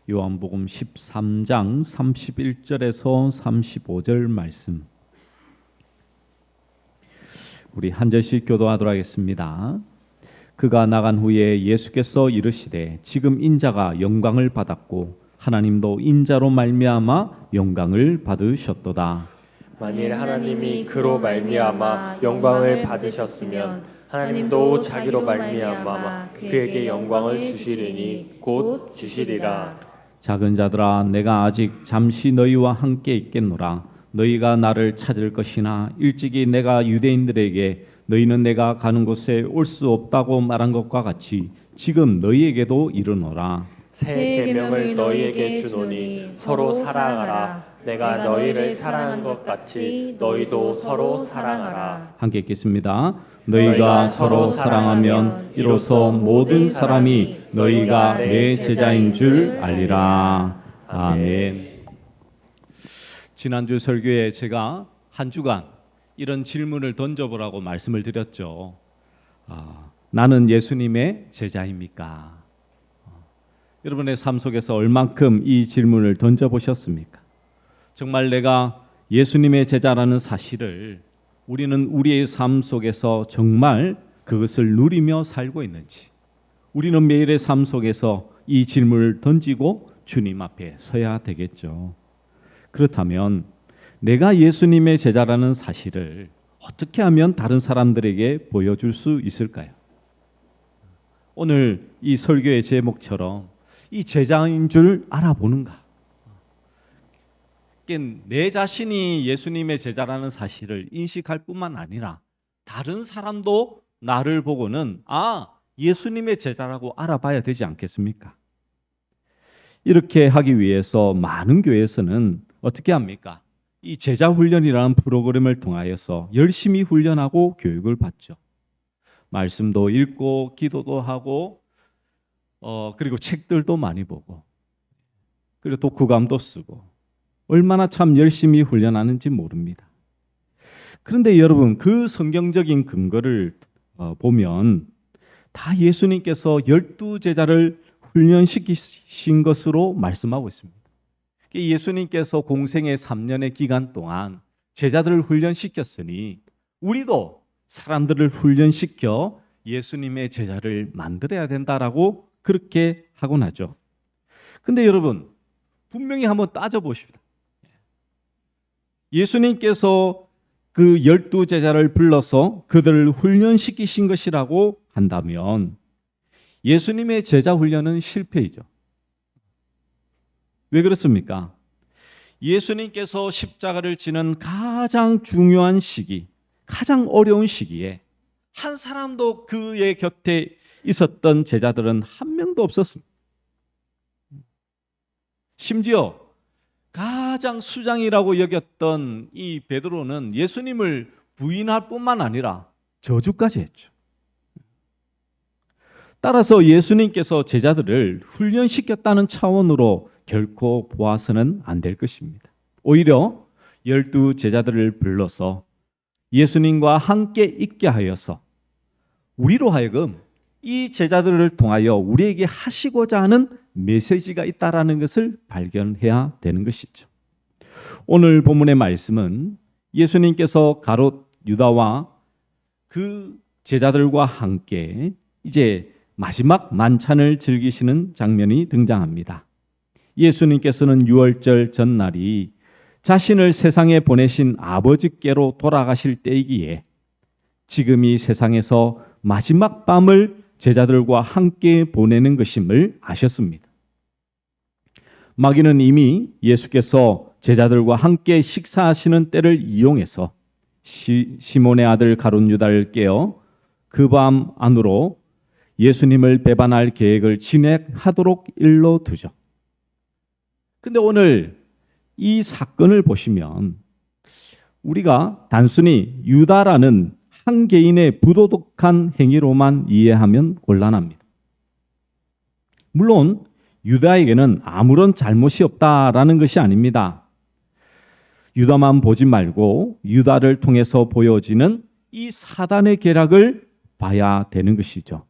요한복음 13장 31절에서 35절 말씀. 우리 한 절씩 교도하도록 하겠습니다. 그가 나간 후에 예수께서 이르시되 지금 인자가 영광을 받았고 하나님도 인자로 말미암아 영광을 받으셨도다. 만일 하나님이 그로 말미암아 영광을 받으셨으면 하나님도 자기로 말미암아 그에게 영광을 주시리니 곧 주시리라. 작은 자들아, 내가 아직 잠시 너희와 함께 있겠노라. 너희가 나를 찾을 것이나 일찍이 내가 유대인들에게 너희는 내가 가는 곳에 올 수 없다고 말한 것과 같이 지금 너희에게도 이르노라. 새 계명을 너희에게 주노니 서로 사랑하라. 내가 너희를 사랑한 것 같이 너희도 서로 사랑하라. 함께 읽겠습니다. 너희가 서로 사랑하면 이로써 모든 사람이 너희가 내 제자인 줄 알리라. 아멘. 지난주 설교에 제가 한 주간 이런 질문을 던져보라고 말씀을 드렸죠. 나는 예수님의 제자입니까? 여러분의 삶 속에서 얼만큼 이 질문을 던져보셨습니까? 정말 내가 예수님의 제자라는 사실을 우리는 우리의 삶 속에서 정말 그것을 누리며 살고 있는지, 우리는 매일의 삶 속에서 이 질문을 던지고 주님 앞에 서야 되겠죠. 그렇다면 내가 예수님의 제자라는 사실을 어떻게 하면 다른 사람들에게 보여줄 수 있을까요? 오늘 이 설교의 제목처럼 이 제자인 줄 알아보는가? 내 자신이 예수님의 제자라는 사실을 인식할 뿐만 아니라 다른 사람도 나를 보고는 예수님의 제자라고 알아봐야 되지 않겠습니까? 이렇게 하기 위해서 많은 교회에서는 어떻게 합니까? 이 제자 훈련이라는 프로그램을 통하여서 열심히 훈련하고 교육을 받죠. 말씀도 읽고 기도도 하고 그리고 책들도 많이 보고 그리고 또 구감도 쓰고 얼마나 참 열심히 훈련하는지 모릅니다. 그런데 여러분, 그 성경적인 근거를 보면 다 예수님께서 12제자를 훈련시키신 것으로 말씀하고 있습니다. 예수님께서 공생의 3년의 기간 동안 제자들을 훈련시켰으니 우리도 사람들을 훈련시켜 예수님의 제자를 만들어야 된다라고 그렇게 하곤 하죠. 근데 여러분, 분명히 한번 따져보십시다. 예수님께서 그 12제자를 불러서 그들을 훈련시키신 것이라고 한다면 예수님의 제자 훈련은 실패이죠. 왜 그렇습니까? 예수님께서 십자가를 지는 가장 중요한 시기, 가장 어려운 시기에 한 사람도 그의 곁에 있었던 제자들은 한 명도 없었습니다. 심지어 가장 수장이라고 여겼던 이 베드로는 예수님을 부인할 뿐만 아니라 저주까지 했죠. 따라서 예수님께서 제자들을 훈련시켰다는 차원으로 결코 보아서는 안 될 것입니다. 오히려 12제자들을 불러서 예수님과 함께 있게 하여서 우리로 하여금 이 제자들을 통하여 우리에게 하시고자 하는 메시지가 있다라는 것을 발견해야 되는 것이죠. 오늘 본문의 말씀은 예수님께서 가롯 유다와 그 제자들과 함께 이제 마지막 만찬을 즐기시는 장면이 등장합니다. 예수님께서는 유월절 전날이 자신을 세상에 보내신 아버지께로 돌아가실 때이기에 지금 이 세상에서 마지막 밤을 제자들과 함께 보내는 것임을 아셨습니다. 마귀는 이미 예수께서 제자들과 함께 식사하시는 때를 이용해서 시몬의 아들 가룟 유다를 깨어 그 밤 안으로 예수님을 배반할 계획을 진행하도록 일러 두죠. 근데 오늘 이 사건을 보시면 우리가 단순히 유다라는 한 개인의 부도덕한 행위로만 이해하면 곤란합니다. 물론 유다에게는 아무런 잘못이 없다라는 것이 아닙니다. 유다만 보지 말고 유다를 통해서 보여지는 이 사단의 계략을 봐야 되는 것이죠.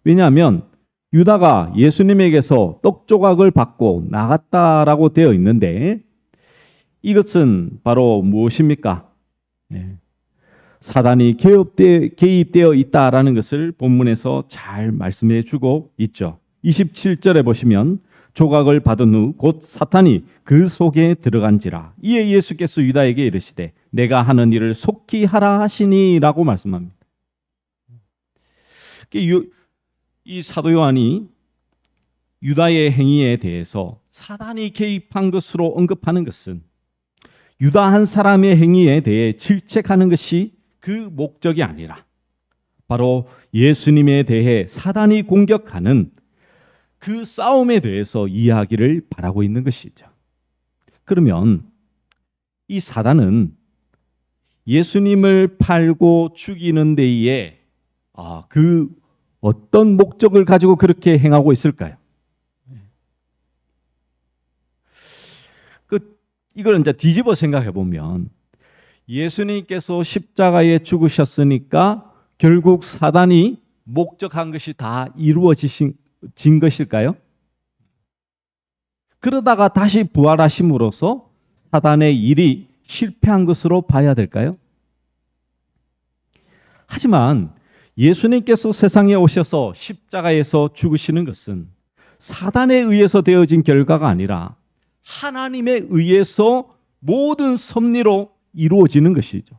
왜냐하면 유다가 예수님에게서 떡 조각을 받고 나갔다라고 되어 있는데 이것은 바로 무엇입니까? 사단이 개입되어 있다라는 것을 본문에서 잘 말씀해 주고 있죠. 27절에 보시면 조각을 받은 후 곧 사탄이 그 속에 들어간지라. 이에 예수께서 유다에게 이르시되 내가 하는 일을 속히 하라 하시니라고 말씀합니다. 이 사도 요한이 유다의 행위에 대해서 사단이 개입한 것으로 언급하는 것은 유다 한 사람의 행위에 대해 질책하는 것이 그 목적이 아니라 바로 예수님에 대해 사단이 공격하는 그 싸움에 대해서 이야기를 바라고 있는 것이죠. 그러면 이 사단은 예수님을 팔고 죽이는 데에 그 어떤 목적을 가지고 그렇게 행하고 있을까요? 이걸 이제 뒤집어 생각해 보면 예수님께서 십자가에 죽으셨으니까 결국 사단이 목적한 것이 다 이루어진 것일까요? 그러다가 다시 부활하심으로써 사단의 일이 실패한 것으로 봐야 될까요? 하지만 예수님께서 세상에 오셔서 십자가에서 죽으시는 것은 사단에 의해서 되어진 결과가 아니라 하나님에 의해서 모든 섭리로 이루어지는 것이죠.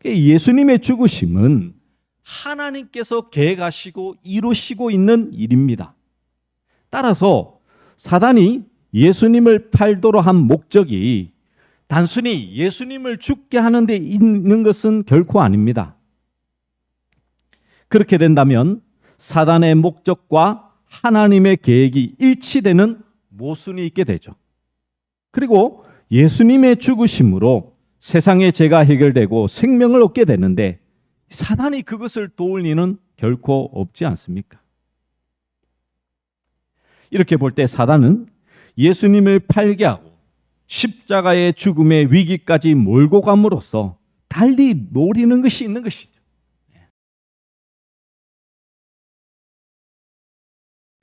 예수님의 죽으심은 하나님께서 계획하시고 이루시고 있는 일입니다. 따라서 사단이 예수님을 팔도록 한 목적이 단순히 예수님을 죽게 하는 데 있는 것은 결코 아닙니다. 그렇게 된다면 사단의 목적과 하나님의 계획이 일치되는 모순이 있게 되죠. 그리고 예수님의 죽으심으로 세상의 죄가 해결되고 생명을 얻게 되는데 사단이 그것을 도울 리는 결코 없지 않습니까? 이렇게 볼 때 사단은 예수님을 팔게 하고 십자가의 죽음의 위기까지 몰고 감으로써 달리 노리는 것이 있는 것이죠.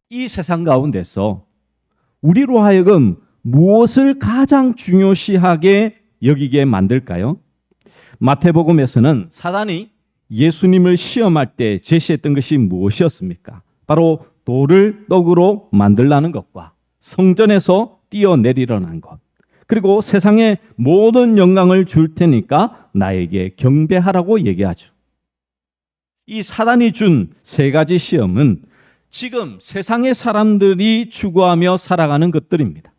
이 세상 가운데서 우리로 하여금 무엇을 가장 중요시하게 여기게 만들까요? 마태복음에서는 사단이 예수님을 시험할 때 제시했던 것이 무엇이었습니까? 바로 돌을 떡으로 만들라는 것과 성전에서 뛰어내리려는 것, 그리고 세상의 모든 영광을 줄 테니까 나에게 경배하라고 얘기하죠. 이 사단이 준 세 가지 시험은 지금 세상의 사람들이 추구하며 살아가는 것들입니다.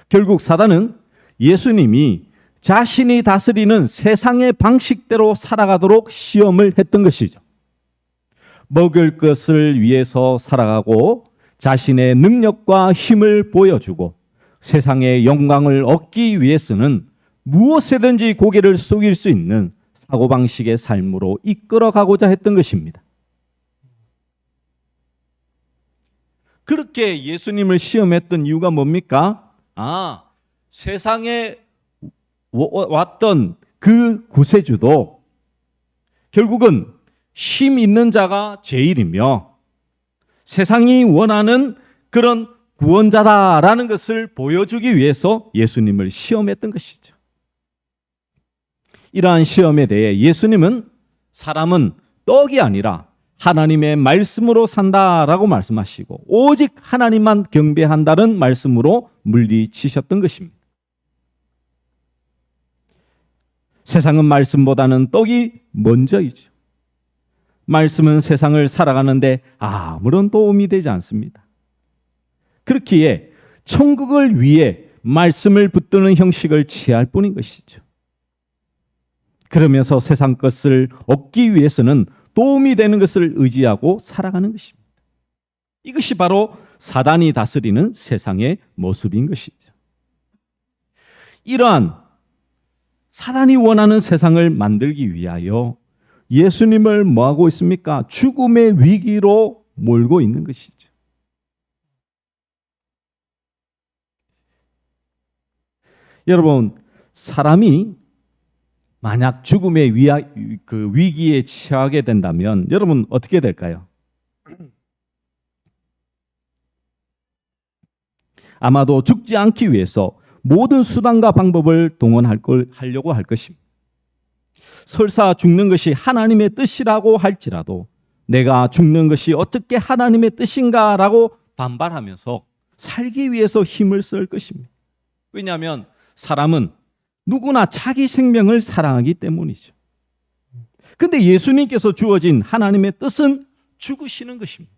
결국 사단은 예수님이 자신이 다스리는 세상의 방식대로 살아가도록 시험을 했던 것이죠. 먹을 것을 위해서 살아가고 자신의 능력과 힘을 보여주고 세상의 영광을 얻기 위해서는 무엇에든지 고개를 숙일 수 있는 사고방식의 삶으로 이끌어가고자 했던 것입니다. 그렇게 예수님을 시험했던 이유가 뭡니까? 세상에 왔던 그 구세주도 결국은 힘 있는 자가 제일이며 세상이 원하는 그런 구원자다라는 것을 보여주기 위해서 예수님을 시험했던 것이죠. 이러한 시험에 대해 예수님은 사람은 떡이 아니라 하나님의 말씀으로 산다라고 말씀하시고 오직 하나님만 경배한다는 말씀으로 물리치셨던 것입니다. 세상은 말씀보다는 떡이 먼저이죠. 말씀은 세상을 살아가는데 아무런 도움이 되지 않습니다. 그렇기에 천국을 위해 말씀을 붙드는 형식을 취할 뿐인 것이죠. 그러면서 세상 것을 얻기 위해서는 도움이 되는 것을 의지하고 살아가는 것입니다. 이것이 바로 사단이 다스리는 세상의 모습인 것이죠. 이러한 사단이 원하는 세상을 만들기 위하여 예수님을 뭐하고 있습니까? 죽음의 위기로 몰고 있는 것이죠. 여러분, 사람이 만약 죽음의 위기에 처하게 된다면 여러분 어떻게 될까요? 아마도 죽지 않기 위해서 모든 수단과 방법을 동원하려고 할 것입니다. 설사 죽는 것이 하나님의 뜻이라고 할지라도 내가 죽는 것이 어떻게 하나님의 뜻인가라고 반발하면서 살기 위해서 힘을 쓸 것입니다. 왜냐하면 사람은 누구나 자기 생명을 사랑하기 때문이죠. 근데 예수님께서 주어진 하나님의 뜻은 죽으시는 것입니다.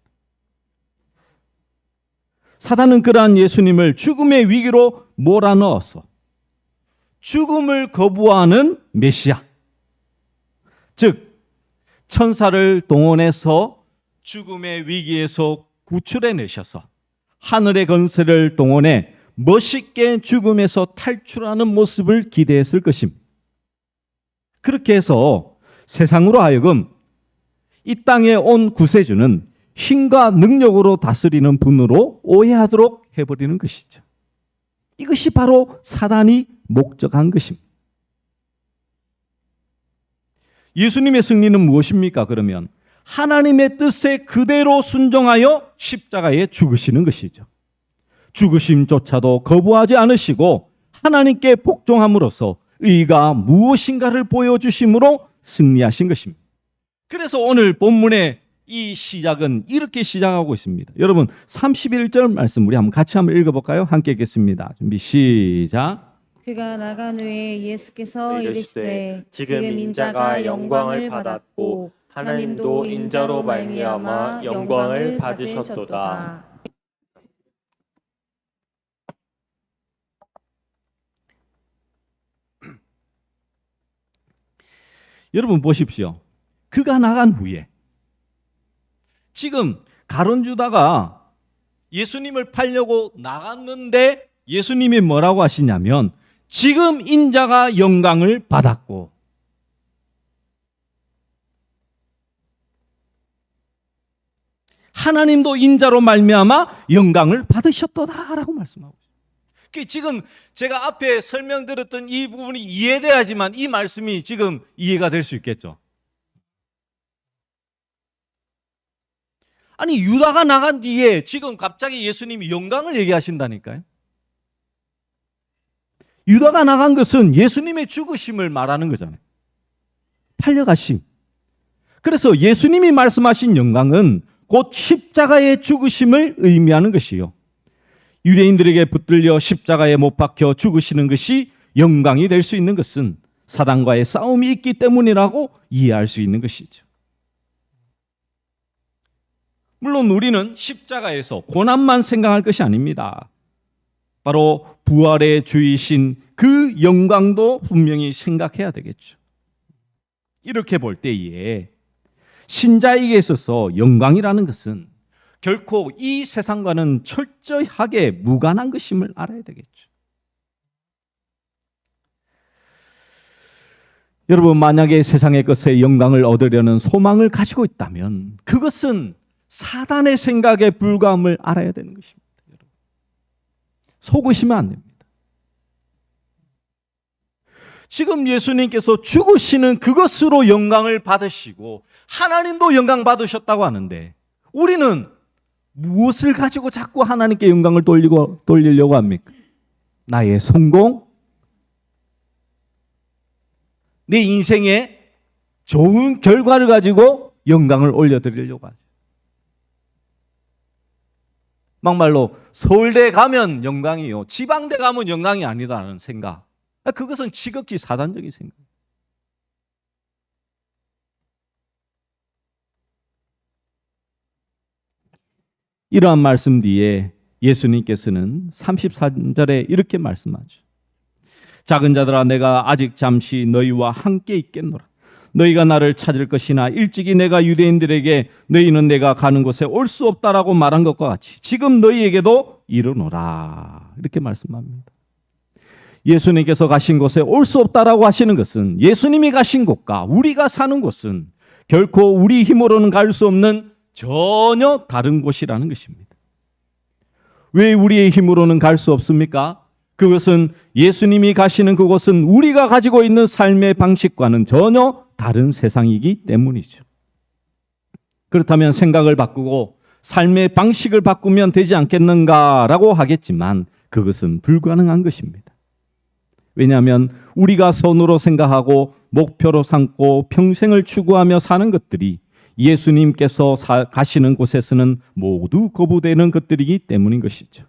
사단은 그러한 예수님을 죽음의 위기로 몰아넣어서 죽음을 거부하는 메시아, 즉 천사를 동원해서 죽음의 위기에서 구출해내셔서 하늘의 권세를 동원해 멋있게 죽음에서 탈출하는 모습을 기대했을 것입니다. 그렇게 해서 세상으로 하여금 이 땅에 온 구세주는 힘과 능력으로 다스리는 분으로 오해하도록 해버리는 것이죠. 이것이 바로 사단이 목적한 것입니다. 예수님의 승리는 무엇입니까? 그러면 하나님의 뜻에 그대로 순종하여 십자가에 죽으시는 것이죠. 죽으심조차도 거부하지 않으시고 하나님께 복종함으로써 의가 무엇인가를 보여주심으로 승리하신 것입니다. 그래서 오늘 본문의 이 시작은 이렇게 시작하고 있습니다. 여러분 31절 말씀 우리 같이 한번 읽어볼까요? 함께 읽겠습니다. 준비 시작. 그가 나간 후에 예수께서 이르시되 지금 인자가 영광을 받았고 하나님도 인자로 말미암아 영광을 받으셨도다. 여러분 보십시오. 그가 나간 후에 지금 가룟 유다가 예수님을 팔려고 나갔는데 예수님이 뭐라고 하시냐면 지금 인자가 영광을 받았고 하나님도 인자로 말미암아 영광을 받으셨도다라고 말씀하고 있습니다. 지금 제가 앞에 설명드렸던 이 부분이 이해돼야지만 이 말씀이 지금 이해가 될 수 있겠죠. 아니 유다가 나간 뒤에 지금 갑자기 예수님이 영광을 얘기하신다니까요. 유다가 나간 것은 예수님의 죽으심을 말하는 거잖아요. 팔려가심. 그래서 예수님이 말씀하신 영광은 곧 십자가의 죽으심을 의미하는 것이요. 유대인들에게 붙들려 십자가에 못 박혀 죽으시는 것이 영광이 될 수 있는 것은 사단과의 싸움이 있기 때문이라고 이해할 수 있는 것이죠. 물론 우리는 십자가에서 고난만 생각할 것이 아닙니다. 바로 부활의 주이신 그 영광도 분명히 생각해야 되겠죠. 이렇게 볼 때에 신자에게 있어서 영광이라는 것은 결코 이 세상과는 철저하게 무관한 것임을 알아야 되겠죠. 여러분 만약에 세상의 것에 영광을 얻으려는 소망을 가지고 있다면 그것은 사단의 생각에 불과함을 알아야 되는 것입니다. 여러분. 속으시면 안 됩니다. 지금 예수님께서 죽으시는 그것으로 영광을 받으시고 하나님도 영광 받으셨다고 하는데 우리는 무엇을 가지고 자꾸 하나님께 영광을 돌리려고 합니까? 나의 성공? 내 인생의 좋은 결과를 가지고 영광을 올려드리려고 하죠. 막말로 서울대 가면 영광이요. 지방대 가면 영광이 아니다라는 생각. 그것은 지극히 사단적인 생각. 이러한 말씀 뒤에 예수님께서는 33절에 이렇게 말씀하죠. 작은 자들아 내가 아직 잠시 너희와 함께 있겠노라. 너희가 나를 찾을 것이나 일찍이 내가 유대인들에게 너희는 내가 가는 곳에 올 수 없다라고 말한 것과 같이 지금 너희에게도 이르노라. 이렇게 말씀합니다. 예수님께서 가신 곳에 올 수 없다라고 하시는 것은 예수님이 가신 곳과 우리가 사는 곳은 결코 우리 힘으로는 갈 수 없는 전혀 다른 곳이라는 것입니다. 왜 우리의 힘으로는 갈 수 없습니까? 그것은 예수님이 가시는 그곳은 우리가 가지고 있는 삶의 방식과는 전혀 다른 세상이기 때문이죠. 그렇다면 생각을 바꾸고 삶의 방식을 바꾸면 되지 않겠는가라고 하겠지만 그것은 불가능한 것입니다. 왜냐하면 우리가 선으로 생각하고 목표로 삼고 평생을 추구하며 사는 것들이 예수님께서 가시는 곳에서는 모두 거부되는 것들이기 때문인 것이죠.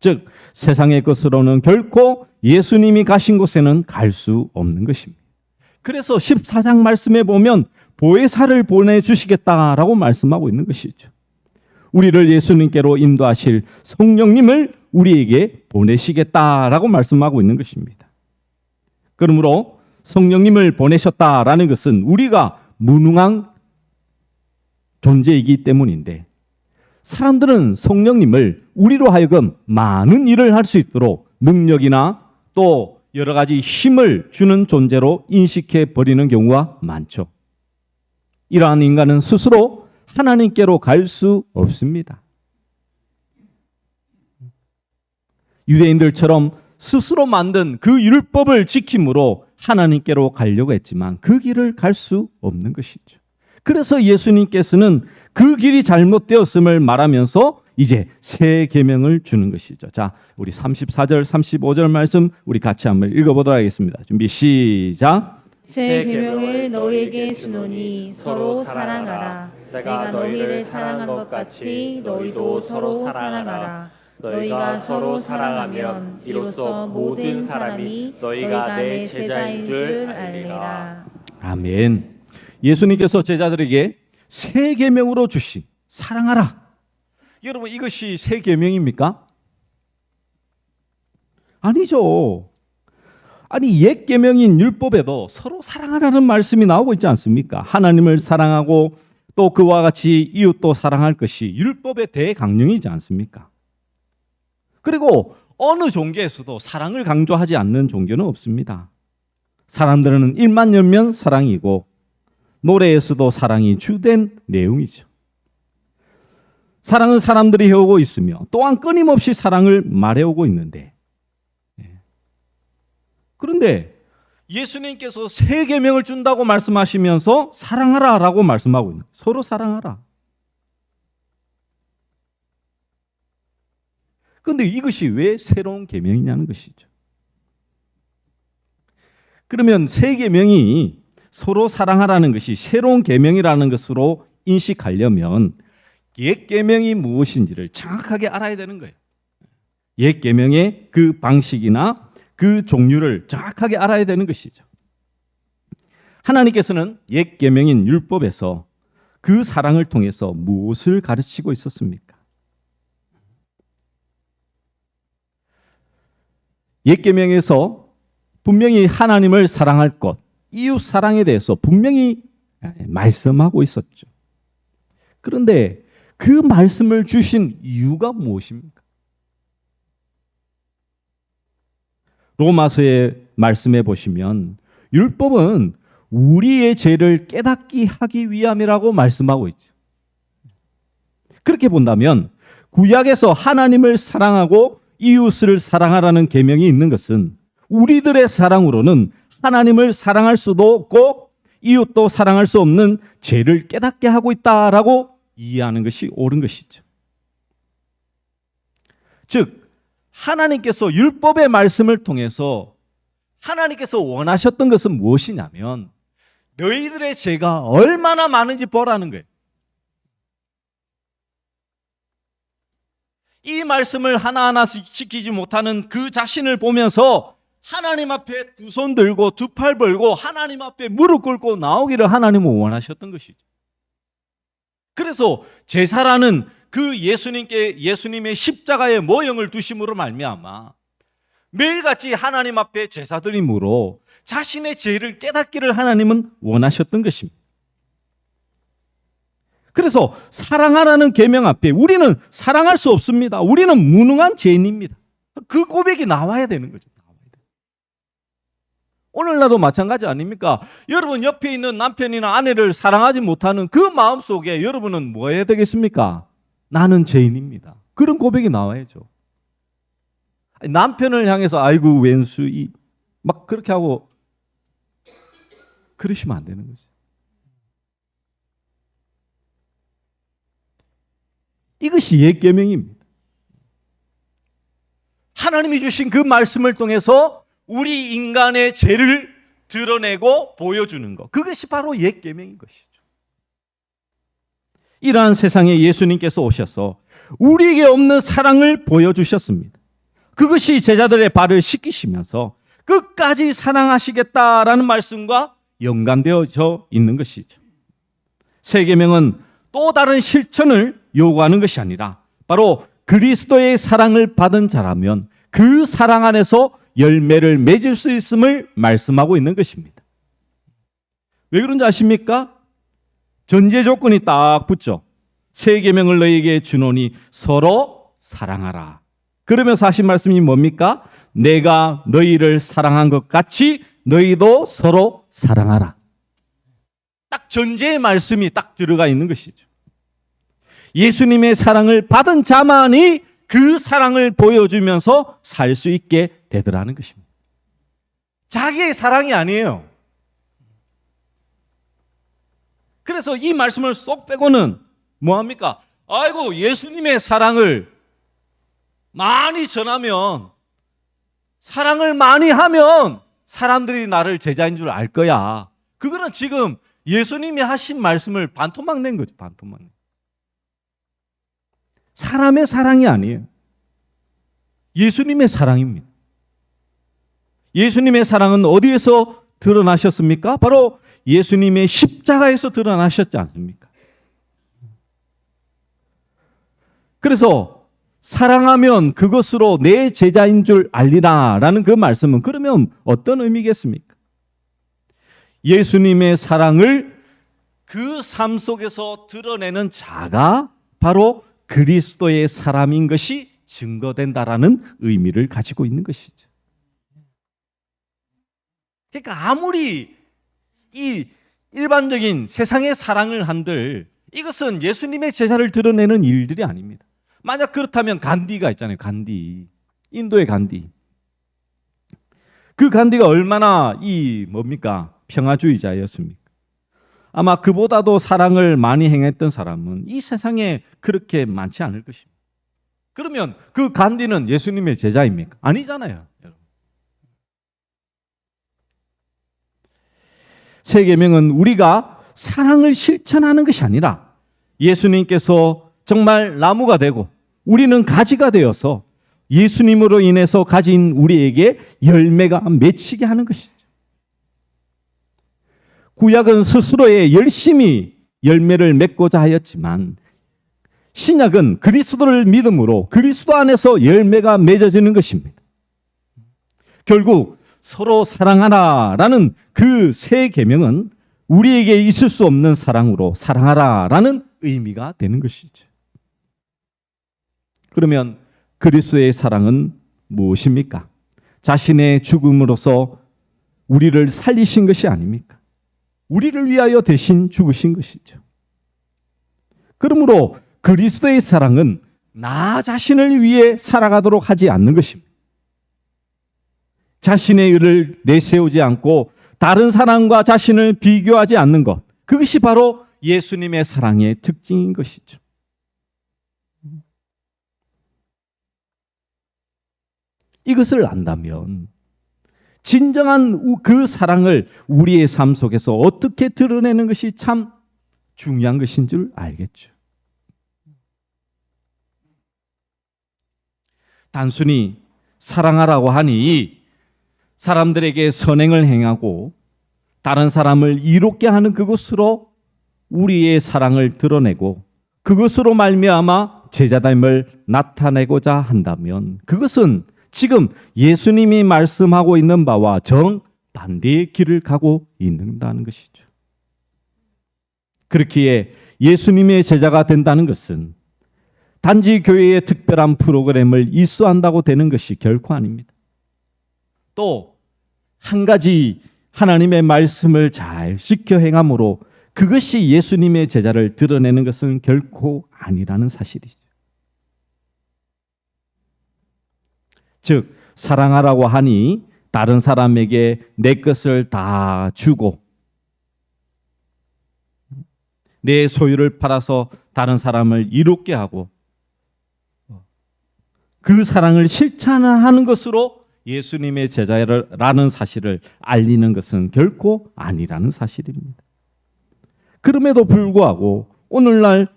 즉 세상의 것으로는 결코 예수님이 가신 곳에는 갈 수 없는 것입니다. 그래서 14장 말씀에 보면 보혜사를 보내주시겠다라고 말씀하고 있는 것이죠. 우리를 예수님께로 인도하실 성령님을 우리에게 보내시겠다라고 말씀하고 있는 것입니다. 그러므로 성령님을 보내셨다라는 것은 우리가 무능한 존재이기 때문인데 사람들은 성령님을 우리로 하여금 많은 일을 할 수 있도록 능력이나 또 여러 가지 힘을 주는 존재로 인식해 버리는 경우가 많죠. 이러한 인간은 스스로 하나님께로 갈 수 없습니다. 유대인들처럼 스스로 만든 그 율법을 지킴으로 하나님께로 가려고 했지만 그 길을 갈 수 없는 것이죠. 그래서 예수님께서는 그 길이 잘못되었음을 말하면서 이제 새 계명을 주는 것이죠. 자, 우리 34절, 35절 말씀 우리 같이 한번 읽어보도록 하겠습니다. 준비 시작. 새 계명을 너희에게 주노니 서로 사랑하라. 내가 너희를 사랑한 것 같이 너희도 서로 사랑하라. 너희가 서로 사랑하면 이로써 모든 사람이 너희가 내 제자인 줄 알리라. 아멘. 예수님께서 제자들에게 새 계명으로 주신 사랑하라. 여러분 이것이 새 계명입니까? 아니죠. 아니 옛 계명인 율법에도 서로 사랑하라는 말씀이 나오고 있지 않습니까? 하나님을 사랑하고 또 그와 같이 이웃도 사랑할 것이 율법의 대강령이지 않습니까? 그리고 어느 종교에서도 사랑을 강조하지 않는 종교는 없습니다. 사람들은 일만 열면 사랑이고 노래에서도 사랑이 주된 내용이죠. 사랑은 사람들이 해오고 있으며 또한 끊임없이 사랑을 말해오고 있는데 그런데 예수님께서 새 계명을 준다고 말씀하시면서 사랑하라라고 말씀하고 있는 거예요. 서로 사랑하라. 그런데 이것이 왜 새로운 계명이냐는 것이죠. 그러면 새 계명이 서로 사랑하라는 것이 새로운 계명이라는 것으로 인식하려면 옛 계명이 무엇인지를 정확하게 알아야 되는 거예요. 옛 계명의 그 방식이나 그 종류를 정확하게 알아야 되는 것이죠. 하나님께서는 옛 계명인 율법에서 그 사랑을 통해서 무엇을 가르치고 있었습니까? 옛 계명에서 분명히 하나님을 사랑할 것, 이웃 사랑에 대해서 분명히 말씀하고 있었죠. 그런데 그 말씀을 주신 이유가 무엇입니까? 로마서의 말씀에 보시면 율법은 우리의 죄를 깨닫게 하기 위함이라고 말씀하고 있죠. 그렇게 본다면 구약에서 하나님을 사랑하고 이웃을 사랑하라는 계명이 있는 것은 우리들의 사랑으로는 하나님을 사랑할 수도 없고 이웃도 사랑할 수 없는 죄를 깨닫게 하고 있다라고 이해하는 것이 옳은 것이죠. 즉 하나님께서 율법의 말씀을 통해서 하나님께서 원하셨던 것은 무엇이냐면 너희들의 죄가 얼마나 많은지 보라는 거예요. 이 말씀을 하나하나 지키지 못하는 그 자신을 보면서 하나님 앞에 두 손 들고 두 팔 벌고 하나님 앞에 무릎 꿇고 나오기를 하나님은 원하셨던 것이죠. 그래서 제사라는 그 예수님의 십자가의 모형을 두심으로 말미암아 매일같이 하나님 앞에 제사드림으로 자신의 죄를 깨닫기를 하나님은 원하셨던 것입니다. 그래서 사랑하라는 계명 앞에 우리는 사랑할 수 없습니다. 우리는 무능한 죄인입니다. 그 고백이 나와야 되는 거죠. 오늘날도 마찬가지 아닙니까? 여러분 옆에 있는 남편이나 아내를 사랑하지 못하는 그 마음속에 여러분은 뭐 해야 되겠습니까? 나는 죄인입니다. 그런 고백이 나와야죠. 남편을 향해서 아이고 왼수 막 그렇게 하고 그러시면 안 되는 거죠. 이것이 옛 계명입니다. 하나님이 주신 그 말씀을 통해서 우리 인간의 죄를 드러내고 보여주는 것, 그것이 바로 옛 계명인 것이죠. 이러한 세상에 예수님께서 오셔서 우리에게 없는 사랑을 보여주셨습니다. 그것이 제자들의 발을 씻기시면서 끝까지 사랑하시겠다라는 말씀과 연관되어져 있는 것이죠. 새 계명은 또 다른 실천을 요구하는 것이 아니라 바로 그리스도의 사랑을 받은 자라면 그 사랑 안에서 열매를 맺을 수 있음을 말씀하고 있는 것입니다. 왜 그런지 아십니까? 전제 조건이 딱 붙죠. 새 계명을 너희에게 주노니 서로 사랑하라. 그러면서 하신 말씀이 뭡니까? 내가 너희를 사랑한 것 같이 너희도 서로 사랑하라. 딱 전제의 말씀이 딱 들어가 있는 것이죠. 예수님의 사랑을 받은 자만이 그 사랑을 보여주면서 살 수 있게 되더라는 것입니다. 자기의 사랑이 아니에요. 그래서 이 말씀을 쏙 빼고는 뭐합니까? 아이고, 예수님의 사랑을 많이 전하면, 사랑을 많이 하면 사람들이 나를 제자인 줄 알 거야. 그거는 지금 예수님이 하신 말씀을 반토막 낸 거죠. 반토막. 사람의 사랑이 아니에요. 예수님의 사랑입니다. 예수님의 사랑은 어디에서 드러나셨습니까? 바로 예수님의 십자가에서 드러나셨지 않습니까? 그래서 사랑하면 그것으로 내 제자인 줄 알리라라는 그 말씀은 그러면 어떤 의미겠습니까? 예수님의 사랑을 그 삶 속에서 드러내는 자가 바로 그리스도의 사람인 것이 증거된다라는 의미를 가지고 있는 것이죠. 그러니까 아무리 이 일반적인 세상의 사랑을 한들 이것은 예수님의 제자를 드러내는 일들이 아닙니다. 만약 그렇다면 간디가 있잖아요. 간디. 인도의 간디. 그 간디가 얼마나 평화주의자였습니까? 아마 그보다도 사랑을 많이 행했던 사람은 이 세상에 그렇게 많지 않을 것입니다. 그러면 그 간디는 예수님의 제자입니까? 아니잖아요. 여러분. 새 계명은 우리가 사랑을 실천하는 것이 아니라 예수님께서 정말 나무가 되고 우리는 가지가 되어서 예수님으로 인해서 가진 우리에게 열매가 맺히게 하는 것이죠. 구약은 스스로의 열심히 열매를 맺고자 하였지만 신약은 그리스도를 믿음으로 그리스도 안에서 열매가 맺어지는 것입니다. 결국 서로 사랑하라라는 그 새 계명은 우리에게 있을 수 없는 사랑으로 사랑하라라는 의미가 되는 것이죠. 그러면 그리스도의 사랑은 무엇입니까? 자신의 죽음으로써 우리를 살리신 것이 아닙니까? 우리를 위하여 대신 죽으신 것이죠. 그러므로 그리스도의 사랑은 나 자신을 위해 살아가도록 하지 않는 것입니다. 자신의 의를 내세우지 않고 다른 사람과 자신을 비교하지 않는 것, 그것이 바로 예수님의 사랑의 특징인 것이죠. 이것을 안다면 진정한 그 사랑을 우리의 삶 속에서 어떻게 드러내는 것이 참 중요한 것인 줄 알겠죠. 단순히 사랑하라고 하니 사람들에게 선행을 행하고 다른 사람을 이롭게 하는 그것으로 우리의 사랑을 드러내고 그것으로 말미암아 제자됨을 나타내고자 한다면 그것은 지금 예수님이 말씀하고 있는 바와 정반대의 길을 가고 있는다는 것이죠. 그렇기에 예수님의 제자가 된다는 것은 단지 교회의 특별한 프로그램을 이수한다고 되는 것이 결코 아닙니다. 또 한 가지 하나님의 말씀을 잘 지켜 행함으로 그것이 예수님의 제자를 드러내는 것은 결코 아니라는 사실이죠. 즉 사랑하라고 하니 다른 사람에게 내 것을 다 주고 내 소유를 팔아서 다른 사람을 이롭게 하고 그 사랑을 실천하는 것으로 예수님의 제자라는 사실을 알리는 것은 결코 아니라는 사실입니다. 그럼에도 불구하고 오늘날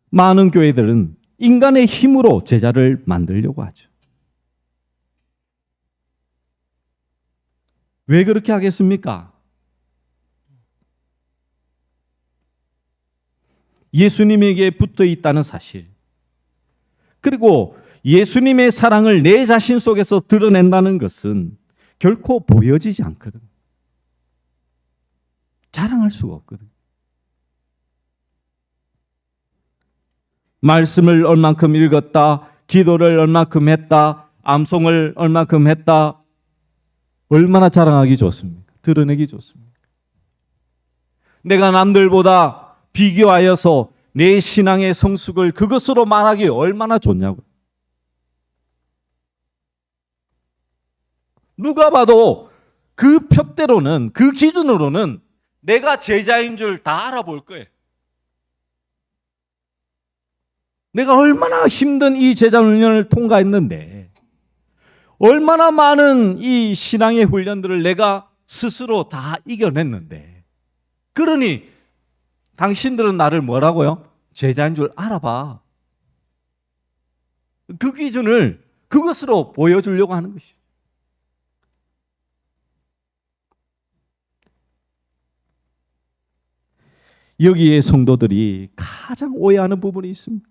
많은 교회들은 인간의 힘으로 제자를 만들려고 하죠. 왜 그렇게 하겠습니까? 예수님에게 붙어 있다는 사실, 그리고 예수님의 사랑을 내 자신 속에서 드러낸다는 것은 결코 보여지지 않거든. 자랑할 수가 없거든. 말씀을 얼만큼 읽었다, 기도를 얼만큼 했다, 암송을 얼만큼 했다, 얼마나 자랑하기 좋습니까? 드러내기 좋습니까? 내가 남들보다 비교하여서 내 신앙의 성숙을 그것으로 말하기 얼마나 좋냐고요. 누가 봐도 그 푯대로는, 그 기준으로는 내가 제자인 줄 다 알아볼 거예요. 내가 얼마나 힘든 이 제자 훈련을 통과했는데, 얼마나 많은 이 신앙의 훈련들을 내가 스스로 다 이겨냈는데, 그러니 당신들은 나를 뭐라고요? 제자인 줄 알아봐. 그 기준을 그것으로 보여주려고 하는 것이죠. 여기에 성도들이 가장 오해하는 부분이 있습니다.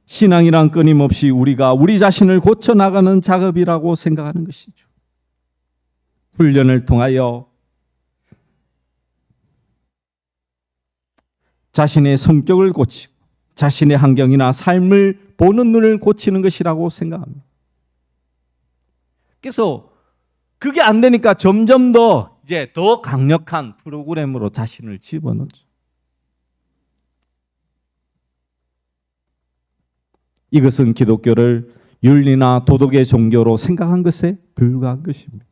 신앙이란 끊임없이 우리가 우리 자신을 고쳐나가는 작업이라고 생각하는 것이죠. 훈련을 통하여 자신의 성격을 고치고 자신의 환경이나 삶을 보는 눈을 고치는 것이라고 생각합니다. 그래서 그게 안 되니까 점점 더 이제 더 강력한 프로그램으로 자신을 집어넣죠. 이것은 기독교를 윤리나 도덕의 종교로 생각한 것에 불과한 것입니다.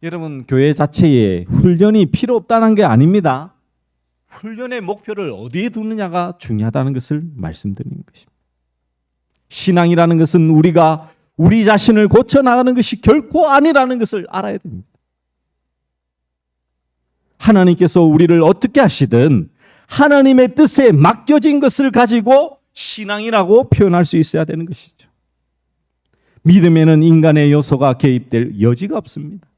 여러분, 교회 자체에 훈련이 필요 없다는 게 아닙니다. 훈련의 목표를 어디에 두느냐가 중요하다는 것을 말씀드리는 것입니다. 신앙이라는 것은 우리가 우리 자신을 고쳐나가는 것이 결코 아니라는 것을 알아야 됩니다. 하나님께서 우리를 어떻게 하시든 하나님의 뜻에 맡겨진 것을 가지고 신앙이라고 표현할 수 있어야 되는 것이죠. 믿음에는 인간의 요소가 개입될 여지가 없습니다.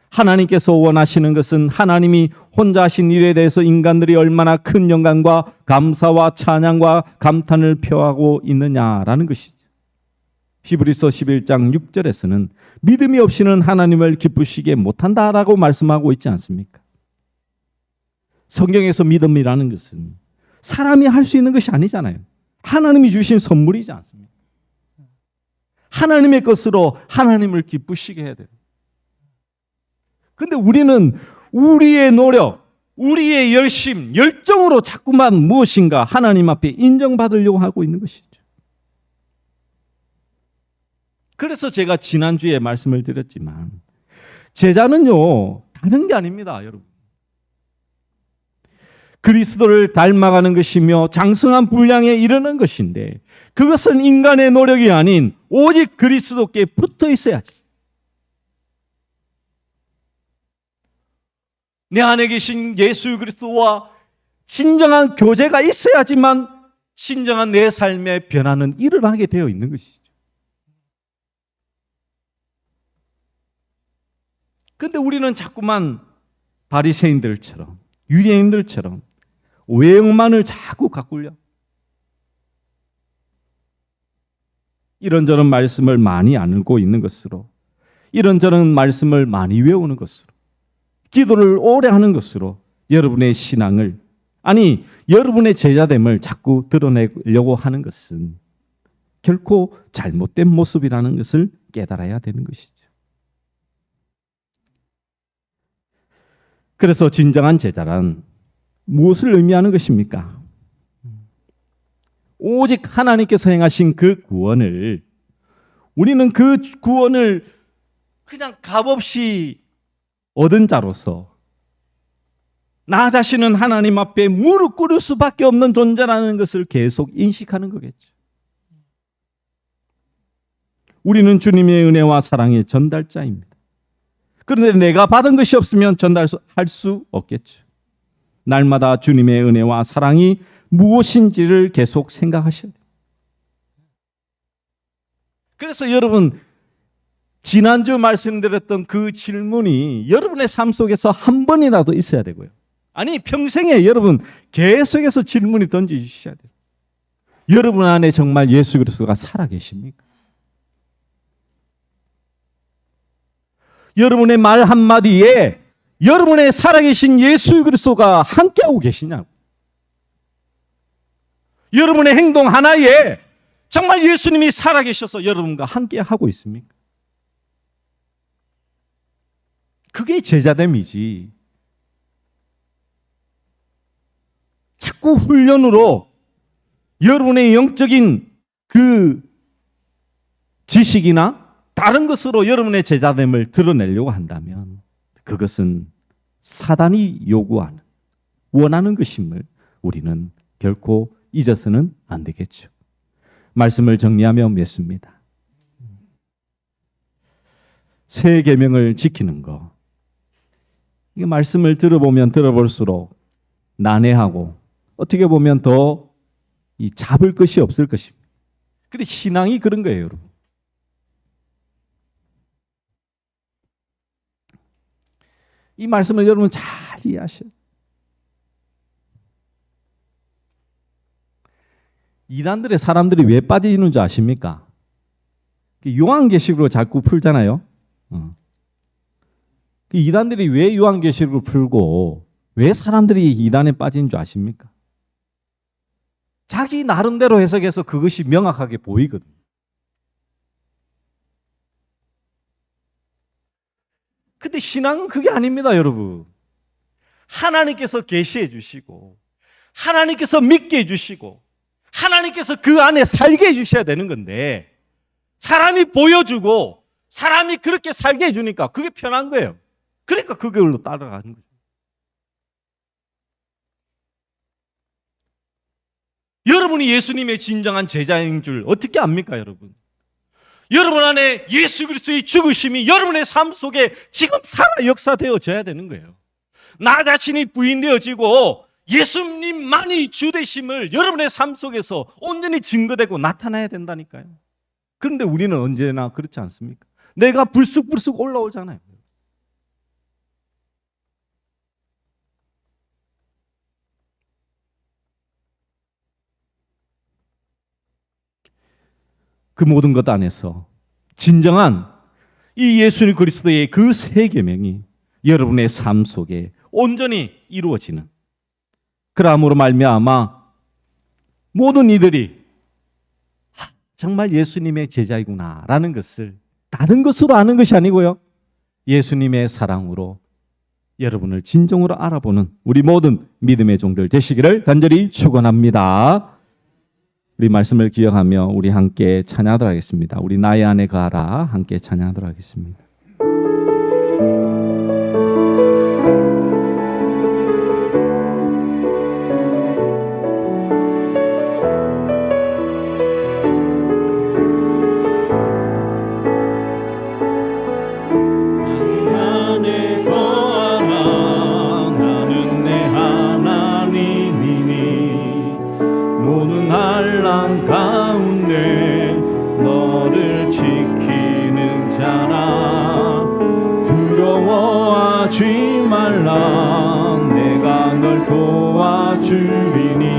하나님께서 원하시는 것은 하나님이 혼자 하신 일에 대해서 인간들이 얼마나 큰 영광과 감사와 찬양과 감탄을 표하고 있느냐라는 것이죠. 히브리서 11장 6절에서는 믿음이 없이는 하나님을 기쁘시게 못한다라고 말씀하고 있지 않습니까? 성경에서 믿음이라는 것은 사람이 할 수 있는 것이 아니잖아요. 하나님이 주신 선물이지 않습니까? 하나님의 것으로 하나님을 기쁘시게 해야 돼요. 근데 우리는 우리의 노력, 우리의 열심, 열정으로 자꾸만 무엇인가 하나님 앞에 인정받으려고 하고 있는 것이죠. 그래서 제가 지난주에 말씀을 드렸지만 제자는요, 다른 게 아닙니다, 여러분. 그리스도를 닮아가는 것이며 장성한 분량에 이르는 것인데 그것은 인간의 노력이 아닌 오직 그리스도께 붙어 있어야지. 내 안에 계신 예수 그리스도와 진정한 교제가 있어야지만 진정한 내 삶의 변화는 일어나게 되어 있는 것이죠. 근데 우리는 자꾸만 바리새인들처럼 유대인들처럼 외형만을 자꾸 가꾸려. 이런저런 말씀을 많이 알고 있는 것으로, 이런저런 말씀을 많이 외우는 것으로, 기도를 오래 하는 것으로 여러분의 신앙을, 아니 여러분의 제자됨을 자꾸 드러내려고 하는 것은 결코 잘못된 모습이라는 것을 깨달아야 되는 것이죠. 그래서 진정한 제자란 무엇을 의미하는 것입니까? 오직 하나님께서 행하신 그 구원을, 우리는 그 구원을 그냥 값없이 얻은 자로서 나 자신은 하나님 앞에 무릎 꿇을 수밖에 없는 존재라는 것을 계속 인식하는 거겠죠. 우리는 주님의 은혜와 사랑의 전달자입니다. 그런데 내가 받은 것이 없으면 전달할 수 없겠죠. 날마다 주님의 은혜와 사랑이 무엇인지를 계속 생각하셔야 돼요. 그래서 여러분, 지난주 말씀드렸던 그 질문이 여러분의 삶 속에서 한 번이라도 있어야 되고요. 아니, 평생에 여러분 계속해서 질문이 던지셔야 돼요. 여러분 안에 정말 예수 그리스도가 살아계십니까? 여러분의 말 한마디에 여러분의 살아계신 예수 그리스도가 함께하고 계시냐고. 여러분의 행동 하나에 정말 예수님이 살아계셔서 여러분과 함께하고 있습니까? 그게 제자됨이지. 자꾸 훈련으로 여러분의 영적인 그 지식이나 다른 것으로 여러분의 제자됨을 드러내려고 한다면 그것은 사단이 요구하는, 원하는 것임을 우리는 결코 잊어서는 안 되겠죠. 말씀을 정리하며 맺습니다. 새 계명을 지키는 거, 이 말씀을 들어보면 들어볼수록 난해하고 어떻게 보면 더 잡을 것이 없을 것입니다. 근데 신앙이 그런 거예요, 여러분. 이 말씀을 여러분 잘 이해하셔요. 이단들의 사람들이 왜 빠지는 줄 아십니까? 요한계시록으로 자꾸 풀잖아요. 이단들이 왜 요한계시록을 풀고 왜 사람들이 이단에 빠진 줄 아십니까? 자기 나름대로 해석해서 그것이 명확하게 보이거든요. 근데 신앙은 그게 아닙니다, 여러분. 하나님께서 계시해 주시고 하나님께서 믿게 해 주시고 하나님께서 그 안에 살게 해 주셔야 되는 건데 사람이 보여주고 사람이 그렇게 살게 해 주니까 그게 편한 거예요. 그러니까 그걸로 따라가는 거죠. 여러분이 예수님의 진정한 제자인 줄 어떻게 압니까, 여러분? 여러분 안에 예수 그리스도의 죽으심이 여러분의 삶 속에 지금 살아 역사되어져야 되는 거예요. 나 자신이 부인되어지고 예수님만이 주 되심을 여러분의 삶 속에서 온전히 증거되고 나타나야 된다니까요. 그런데 우리는 언제나 그렇지 않습니까? 내가 불쑥불쑥 올라오잖아요. 그 모든 것 안에서 진정한 이 예수 그리스도의 그 새 계명이 여러분의 삶 속에 온전히 이루어지는, 그러함으로 말미암아 모든 이들이 정말 예수님의 제자이구나 라는 것을 다른 것으로 아는 것이 아니고요, 예수님의 사랑으로 여러분을 진정으로 알아보는 우리 모든 믿음의 종들 되시기를 간절히 축원합니다. 우리 말씀을 기억하며 우리 함께 찬양하도록 하겠습니다. 우리 나의 안에 거하라 함께 찬양하도록 하겠습니다. 환난 가운데 너를 지키는 자라 두려워하지 말라 내가 널 도와주리니